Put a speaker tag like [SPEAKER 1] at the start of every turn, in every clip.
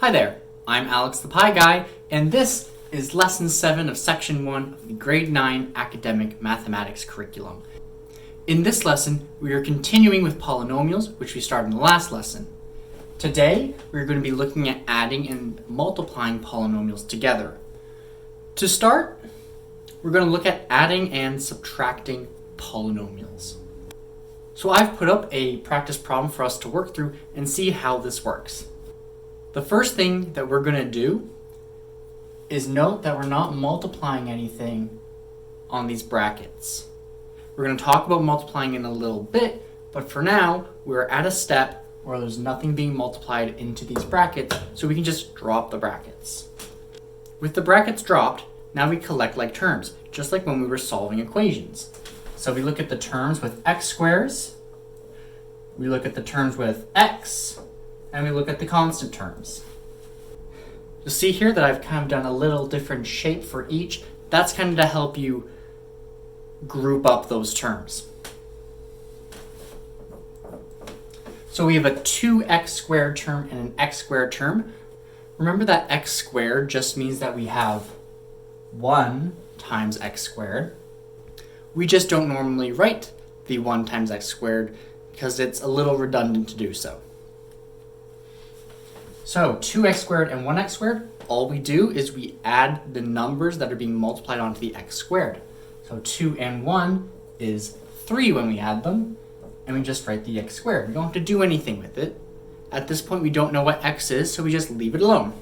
[SPEAKER 1] Hi there, I'm Alex the Pi Guy, and this is Lesson 7 of Section 1 of the Grade 9 Academic Mathematics curriculum. In this lesson, we are continuing with polynomials, which we started in the last lesson. Today, we're going to be looking at adding and multiplying polynomials together. To start, we're going to look at adding and subtracting polynomials. So I've put up a practice problem for us to work through and see how this works. The first thing that we're going to do is note that we're not multiplying anything on these brackets. We're going to talk about multiplying in a little bit, but for now, we're at a step where there's nothing being multiplied into these brackets, so we can just drop the brackets. With the brackets dropped, now we collect like terms, just like when we were solving equations. So we look at the terms with x squares, we look at the terms with x, and we look at the constant terms. You'll see here that I've kind of done a little different shape for each. That's kind of to help you group up those terms. So we have a 2x squared term and an x squared term. Remember that x squared just means that we have 1 times x squared. We just don't normally write the 1 times x squared because it's a little redundant to do so. So 2x squared and 1x squared, all we do is we add the numbers that are being multiplied onto the x squared. So 2 and 1 is 3 when we add them, and we just write the x squared. We don't have to do anything with it. At this point, we don't know what x is, so we just leave it alone.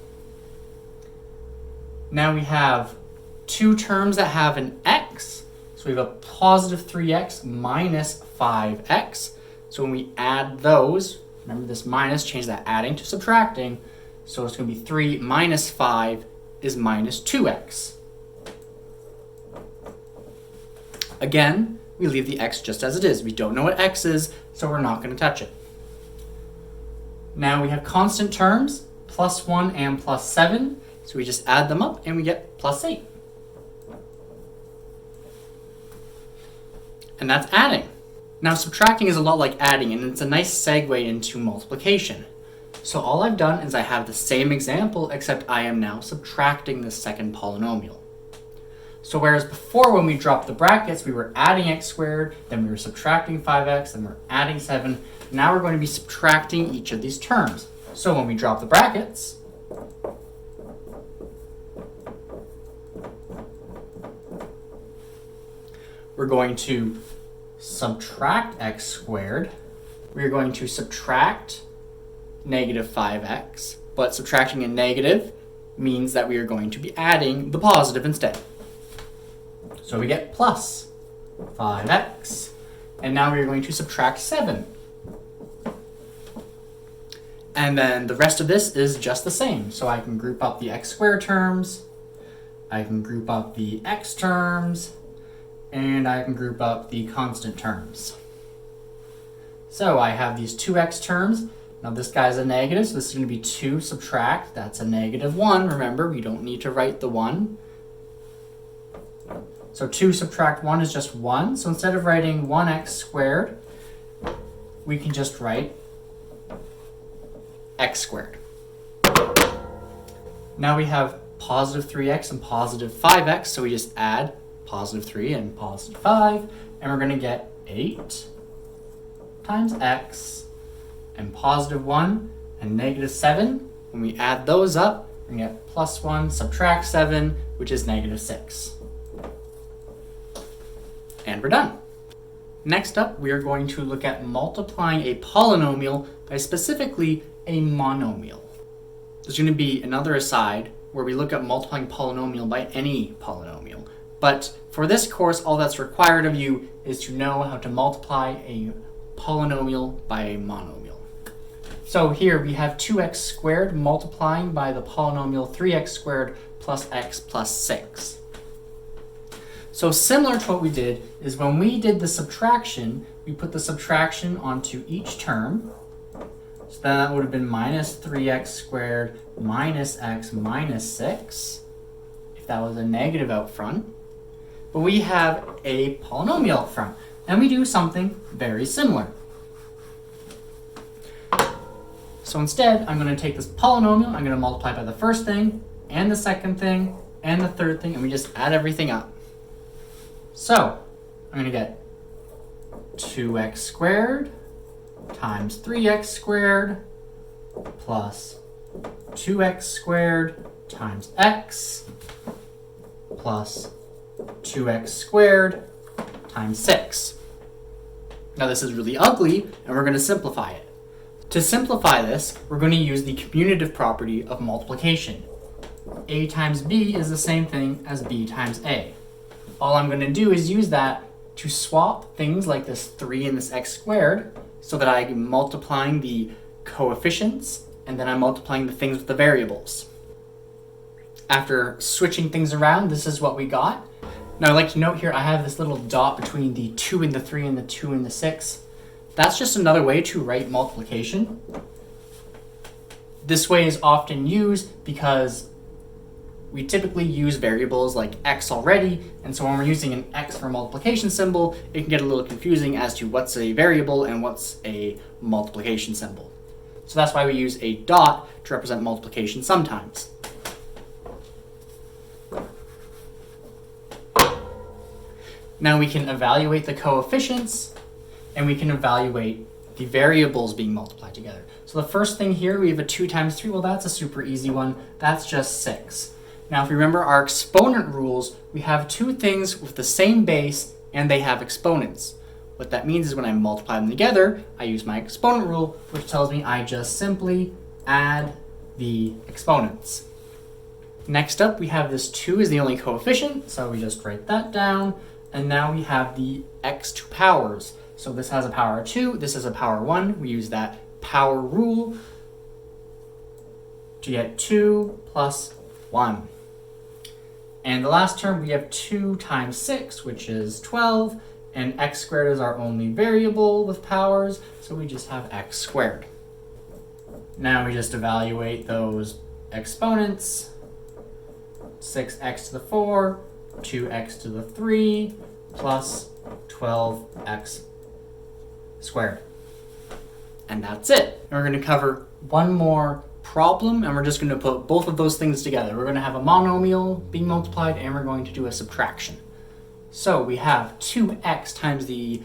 [SPEAKER 1] Now we have two terms that have an x. So we have a positive 3x minus 5x. So when we add those, remember this minus, change that adding to subtracting. So it's going to be 3 minus 5 is minus 2x. Again, we leave the x just as it is. We don't know what x is, so we're not going to touch it. Now we have constant terms, plus 1 and plus 7. So we just add them up and we get plus 8. And that's adding. Now subtracting is a lot like adding, and it's a nice segue into multiplication. So all I've done is I have the same example, except I am now subtracting the second polynomial. So whereas before when we dropped the brackets, we were adding x squared, then we were subtracting 5x, then we're adding 7. Now we're going to be subtracting each of these terms. So when we drop the brackets, we're going to subtract x squared. We're going to subtract negative 5x, but subtracting a negative means that we are going to be adding the positive instead. So we get plus 5x, and now we're going to subtract 7. And then the rest of this is just the same. So I can group up the x squared terms, I can group up the x terms, and I can group up the constant terms. So I have these 2x terms. Now this guy's a negative, so this is going to be 2 subtract. That's a negative 1. Remember, we don't need to write the 1. So 2 subtract 1 is just 1. So instead of writing 1x squared, we can just write x squared. Now we have positive 3x and positive 5x, so we just add positive 3 and positive 5, and we're going to get 8 times x and positive 1 and negative 7. When we add those up, we're going to get plus 1 subtract 7, which is negative 6. And we're done. Next up, we are going to look at multiplying a polynomial by specifically a monomial. There's going to be another aside where we look at multiplying polynomial by any polynomial. But for this course, all that's required of you is to know how to multiply a polynomial by a monomial. So here we have 2x squared multiplying by the polynomial 3x squared plus x plus 6. So similar to what we did is when we did the subtraction, we put the subtraction onto each term. So then that would have been minus 3x squared minus x minus 6, if that was a negative out front. But we have a polynomial up front, and we do something very similar. So instead, I'm going to take this polynomial, I'm going to multiply by the first thing, and the second thing, and the third thing, and we just add everything up. So I'm going to get 2x squared times 3x squared plus 2x squared times x plus 2x squared times 6. Now this is really ugly, and we're going to simplify it. To simplify this, we're going to use the commutative property of multiplication. A times b is the same thing as b times a. All I'm going to do is use that to swap things like this 3 and this x squared so that I'm multiplying the coefficients and then I'm multiplying the things with the variables. After switching things around, this is what we got. Now I'd like to note here I have this little dot between the 2 and the 3 and the 2 and the 6. That's just another way to write multiplication. This way is often used because we typically use variables like x already, and so when we're using an x for a multiplication symbol, it can get a little confusing as to what's a variable and what's a multiplication symbol. So that's why we use a dot to represent multiplication sometimes. Now we can evaluate the coefficients, and we can evaluate the variables being multiplied together. So the first thing here, we have a 2 times 3. Well, that's a super easy one. That's just 6. Now, if you remember our exponent rules, we have two things with the same base, and they have exponents. What that means is when I multiply them together, I use my exponent rule, which tells me I just simply add the exponents. Next up, we have this 2 is the only coefficient, so we just write that down. And now we have the x2 powers. So this has a power 2, this has a power 1. We use that power rule to get 2 plus 1. And the last term, we have 2 times 6, which is 12. And x squared is our only variable with powers, so we just have x squared. Now we just evaluate those exponents. 6x to the 4, 2x to the 3, plus 12x squared. And that's it. And we're going to cover one more problem, and we're just going to put both of those things together. We're going to have a monomial being multiplied, and we're going to do a subtraction. So we have 2x times the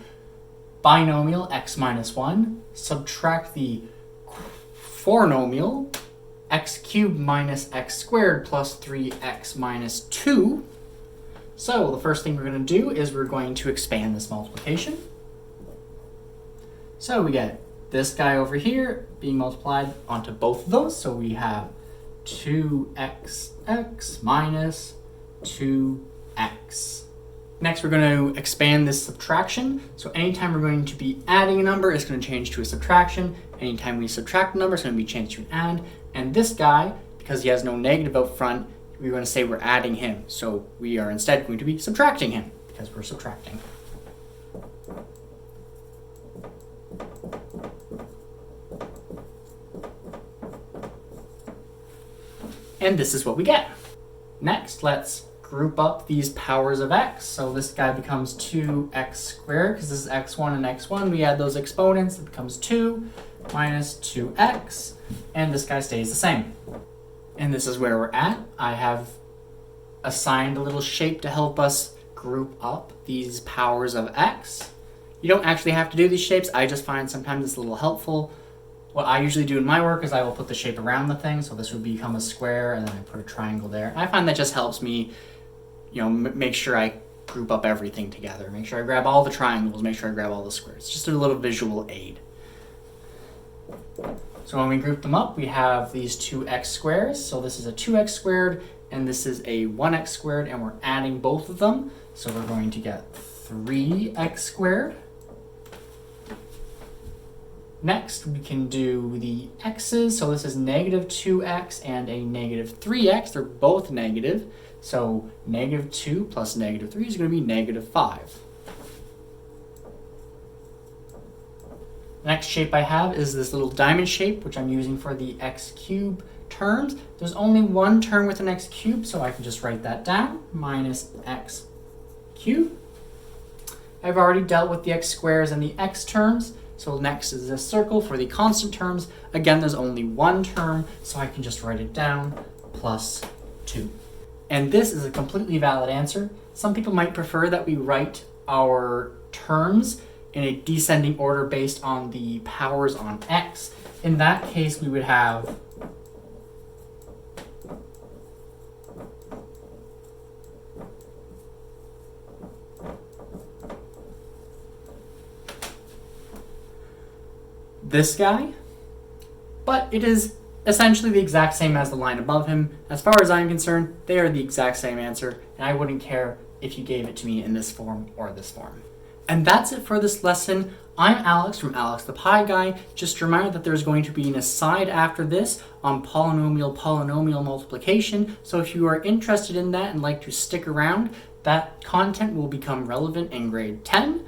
[SPEAKER 1] binomial x minus 1, subtract the fournomial x cubed minus x squared plus 3x minus 2. So the first thing we're going to do is we're going to expand this multiplication. So we get this guy over here being multiplied onto both of those. So we have 2xx minus 2x. Next, we're going to expand this subtraction. So anytime we're going to be adding a number, it's going to change to a subtraction. Anytime we subtract a number, it's going to be changed to an add. And this guy, because he has no negative out front, we're going to say we're adding him. So we are instead going to be subtracting him because we're subtracting. And this is what we get. Next, let's group up these powers of x. So this guy becomes 2x squared because this is x1 and x1. We add those exponents, it becomes 2 minus 2x, and this guy stays the same. And this is where we're at. I have assigned a little shape to help us group up these powers of x. You don't actually have to do these shapes. I just find sometimes it's a little helpful. What I usually do in my work is I will put the shape around the thing. So this would become a square, and then I put a triangle there. I find that just helps me, make sure I group up everything together. Make sure I grab all the triangles, make sure I grab all the squares. Just a little visual aid. So when we group them up, we have these two x squares. So this is a 2x squared, and this is a 1x squared, and we're adding both of them. So we're going to get 3x squared. Next, we can do the x's. So this is negative 2x and a negative 3x. They're both negative. So negative 2 plus negative 3 is going to be negative 5. The next shape I have is this little diamond shape, which I'm using for the x cubed terms. There's only one term with an x cubed, so I can just write that down, minus x cubed. I've already dealt with the x squares and the x terms. So next is this circle for the constant terms. Again, there's only one term, so I can just write it down, plus 2. And this is a completely valid answer. Some people might prefer that we write our terms in a descending order based on the powers on x. In that case, we would have this guy, but it is essentially the exact same as the line above him. As far as I'm concerned, they are the exact same answer, and I wouldn't care if you gave it to me in this form or this form. And that's it for this lesson. I'm Alex from Alex the Pi Guy. Just a reminder that there's going to be an aside after this on polynomial-polynomial multiplication, so if you are interested in that and like to stick around, that content will become relevant in grade 10.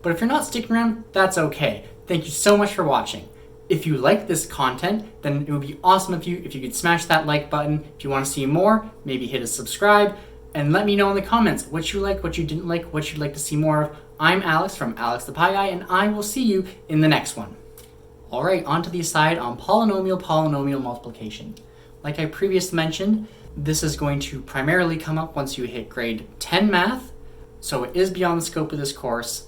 [SPEAKER 1] But if you're not sticking around, that's okay. Thank you so much for watching. If you like this content, then it would be awesome if you could smash that like button. If you want to see more, maybe hit a subscribe, and let me know in the comments what you liked, what you didn't like, what you'd like to see more of. I'm Alex from Alex the Pi Guy, and I will see you in the next one. All right, on to the aside on polynomial-polynomial multiplication. Like I previously mentioned, this is going to primarily come up once you hit grade 10 math, so it is beyond the scope of this course.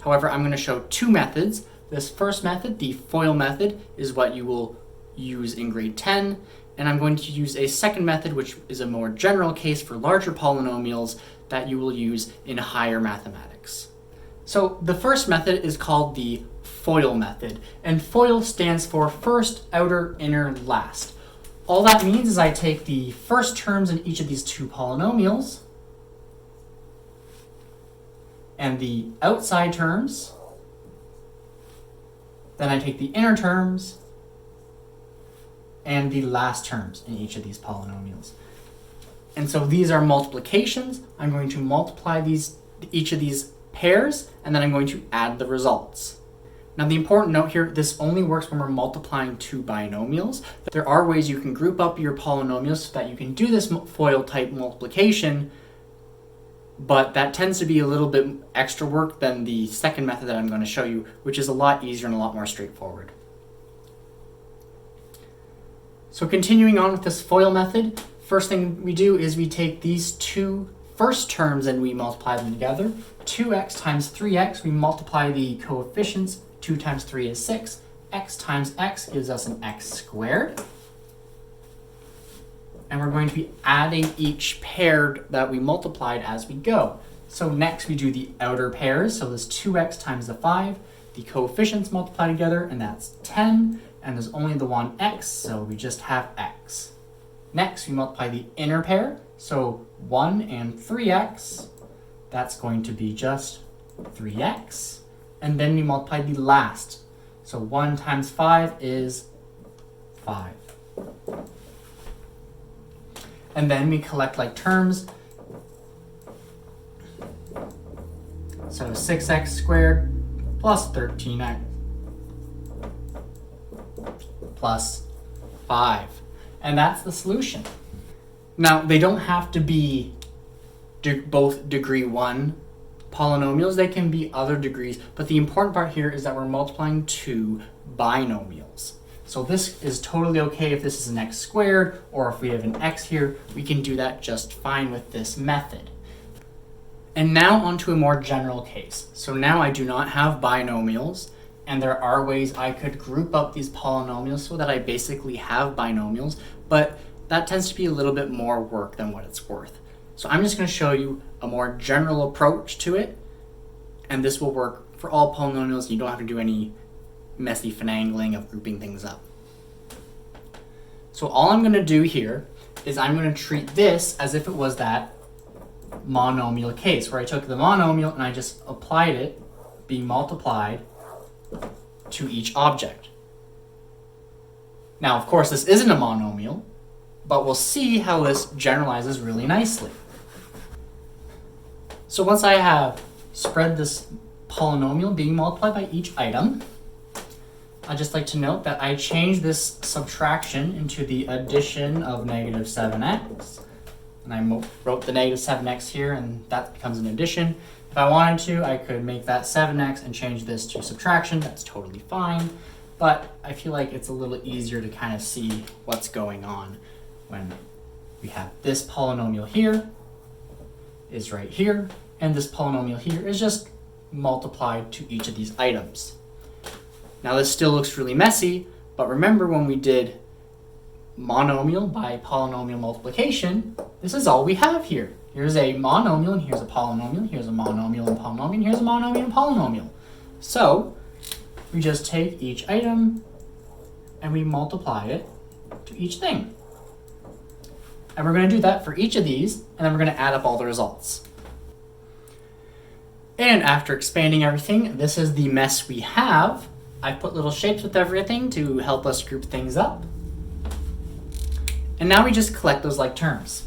[SPEAKER 1] However, I'm going to show two methods. This first method, the FOIL method, is what you will use in grade 10, and I'm going to use a second method, which is a more general case for larger polynomials that you will use in higher mathematics. So the first method is called the FOIL method, and FOIL stands for first, outer, inner, last. All that means is I take the first terms in each of these two polynomials, and the outside terms, then I take the inner terms and the last terms in each of these polynomials. And so these are multiplications. I'm going to multiply each of these pairs, and then I'm going to add the results. Now the important note here, this only works when we're multiplying two binomials. There are ways you can group up your polynomials so that you can do this FOIL type multiplication, but that tends to be a little bit extra work than the second method that I'm going to show you, which is a lot easier and a lot more straightforward. So continuing on with this FOIL method, first thing we do is we take these two first terms and we multiply them together. 2x times 3x, we multiply the coefficients. 2 times 3 is 6. X times x gives us an x squared. And we're going to be adding each pair that we multiplied as we go. So next we do the outer pairs. So there's 2x times the 5. The coefficients multiply together, and that's 10. And there's only the one x, so we just have x. Next we multiply the inner pair. So 1 and 3x, that's going to be just 3x. And then we multiply the last. So 1 times 5 is 5. And then we collect like terms. So 6x squared plus 13x plus 5. And that's the solution. Now, they don't have to be both degree 1 polynomials. They can be other degrees. But the important part here is that we're multiplying two binomials. So this is totally okay if this is an x squared, or if we have an x here, we can do that just fine with this method. And now onto a more general case. So now I do not have binomials, and there are ways I could group up these polynomials so that I basically have binomials, but that tends to be a little bit more work than what it's worth. So I'm just going to show you a more general approach to it, and this will work for all polynomials. You don't have to do any messy finagling of grouping things up. So all I'm going to do here is I'm going to treat this as if it was that monomial case where I took the monomial and I just applied it being multiplied to each object. Now, of course, this isn't a monomial, but we'll see how this generalizes really nicely. So once I have spread this polynomial being multiplied by each item, I'd just like to note that I changed this subtraction into the addition of negative 7x. And I wrote the negative 7x here, and that becomes an addition. If I wanted to, I could make that 7x and change this to subtraction. That's totally fine. but I feel like it's a little easier to kind of see what's going on when we have this polynomial here is right here, and this polynomial here is just multiplied to each of these items. Now this still looks really messy, but remember when we did monomial by polynomial multiplication, this is all we have here. Here's a monomial, and here's a polynomial, here's a monomial and polynomial, and here's a monomial and polynomial. So we just take each item and we multiply it to each thing. And we're going to do that for each of these, and then we're going to add up all the results. And after expanding everything, this is the mess we have. I put little shapes with everything to help us group things up. And now we just collect those like terms.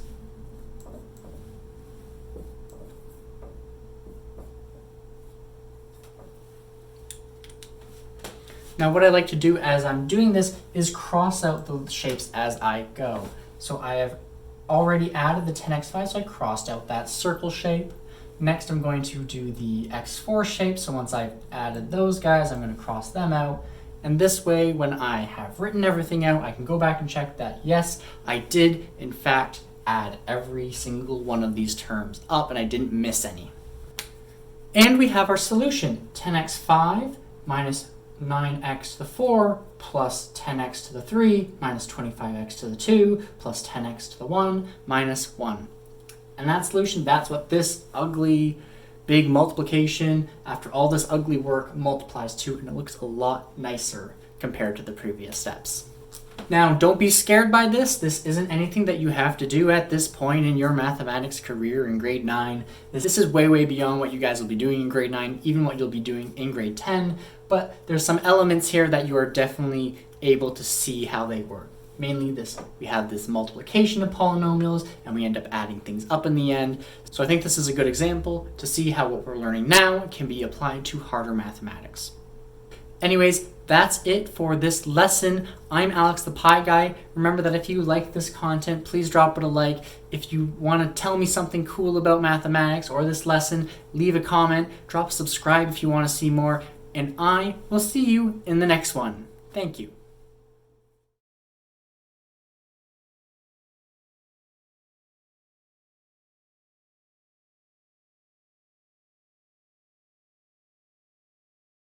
[SPEAKER 1] Now what I like to do as I'm doing this is cross out the shapes as I go. So I have already added the 10x5, so I crossed out that circle shape. Next I'm going to do the x4 shape, so once I've added those guys, I'm going to cross them out. And this way, when I have written everything out, I can go back and check that, yes, I did in fact add every single one of these terms up and I didn't miss any. And we have our solution, 10x5 minus 9x to the 4 plus 10x to the 3 minus 25x to the 2 plus 10x to the 1 minus 1. And that solution, that's what this ugly big multiplication after all this ugly work multiplies to, and it looks a lot nicer compared to the previous steps. Now, don't be scared by this. This isn't anything that you have to do at this point in your mathematics career in grade 9. This is way, way beyond what you guys will be doing in grade 9, even what you'll be doing in grade 10. But there's some elements here that you are definitely able to see how they work. Mainly this, we have this multiplication of polynomials and we end up adding things up in the end. So I think this is a good example to see how what we're learning now can be applied to harder mathematics. Anyways, that's it for this lesson. I'm Alex the Pi Guy. Remember that if you like this content, please drop it a like. If you want to tell me something cool about mathematics or this lesson, leave a comment, drop subscribe if you want to see more, and I will see you in the next one. Thank you.